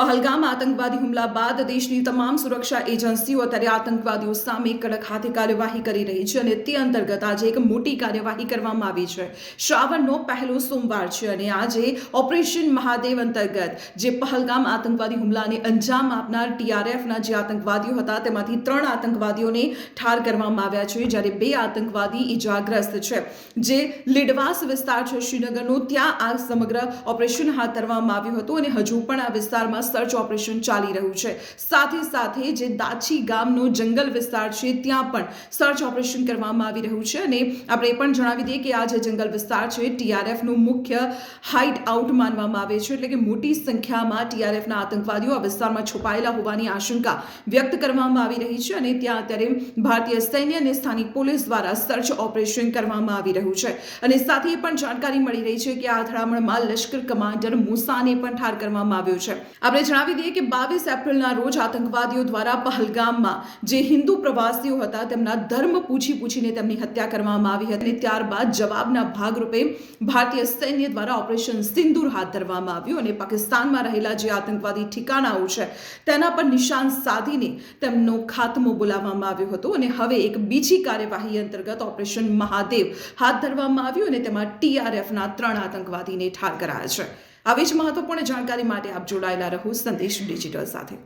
પહલગામ આતંકવાદી હુમલા બાદ દેશની તમામ સુરક્ષા એજન્સીઓ અત્યારે આતંકવાદીઓ સામે કડક હાથે કાર્યવાહી કરી રહી છે અને તે અંતર્ગત આજે એક મોટી કાર્યવાહી કરવામાં આવી છે. શ્રાવણનો પહેલો સોમવાર છે અને આજે ઓપરેશન મહાદેવ અંતર્ગત જે પહલગામ આતંકવાદી હુમલાને અંજામ આપનાર TRFના જે આતંકવાદીઓ હતા તેમાંથી 3 આતંકવાદીઓને ઠાર કરવામાં આવ્યા છે, જ્યારે 2 આતંકવાદી ઇજાગ્રસ્ત છે. જે લીડવાસ વિસ્તાર છે શ્રીનગરનો, ત્યાં આ સમગ્ર ઓપરેશન હાથ ધરવામાં આવ્યું હતું અને હજુ પણ આ વિસ્તારમાં સર્ચ ઓપરેશન ચાલી રહ્યું છે. સાથે સાથે જે દાછી ગામનો જંગલ વિસ્તાર છે ત્યાં પણ સર્ચ ઓપરેશન કરવામાં આવી રહ્યું છે અને આપણે એ પણ જણાવી દઈએ કે આ જે જંગલ વિસ્તાર છે TRFનું મુખ્ય હાઇડ આઉટ માનવામાં આવે છે, એટલે કે મોટી સંખ્યામાં TRFના આતંકવાદીઓ આ વિસ્તારમાં છુપાયેલા હોવાની આશંકા વ્યક્ત કરવામાં આવી રહી છે અને ત્યાં અત્યારે ભારતીય સૈન્ય અને સ્થાનિક પોલીસ દ્વારા સર્ચ ઓપરેશન કરવામાં આવી રહ્યું છે. અને સાથે એ પણ જાણકારી મળી રહી છે કે આ અથડામણમાં લશ્કર કમાન્ડર મૂસાને પણ ઠાર કરવામાં આવ્યો છે. આપણે જણાવી દઈએ કે 22 એપ્રિલના રોજ આતંકવાદીઓ દ્વારા પહલગામમાં જે હિન્દુ પ્રવાસીઓ હતા તેમના ધર્મ પૂછીને તેમની હત્યા કરવામાં આવી હતી અને ત્યારબાદ જવાબના ભાગરૂપે ભારતીય સૈન્ય દ્વારા ઓપરેશન સિંદૂર હાથ ધરવામાં આવ્યું અને પાકિસ્તાનમાં રહેલા જે આતંકવાદી ઠિકાણાઓ છે તેના પર નિશાન સાધીને તેમનો ખાત્મો બોલાવવામાં આવ્યો હતો અને હવે એક બીજી કાર્યવાહી અંતર્ગત ઓપરેશન મહાદેવ હાથ ધરવામાં આવ્યું અને તેમાં TRFના 3 આતંકવાદીને ઠાર કરાયા છે. આવી જ મહત્વપૂર્ણ જાણકારી માટે આપ જોડાયેલા રહો સંદેશ ડિજિટલ સાથે.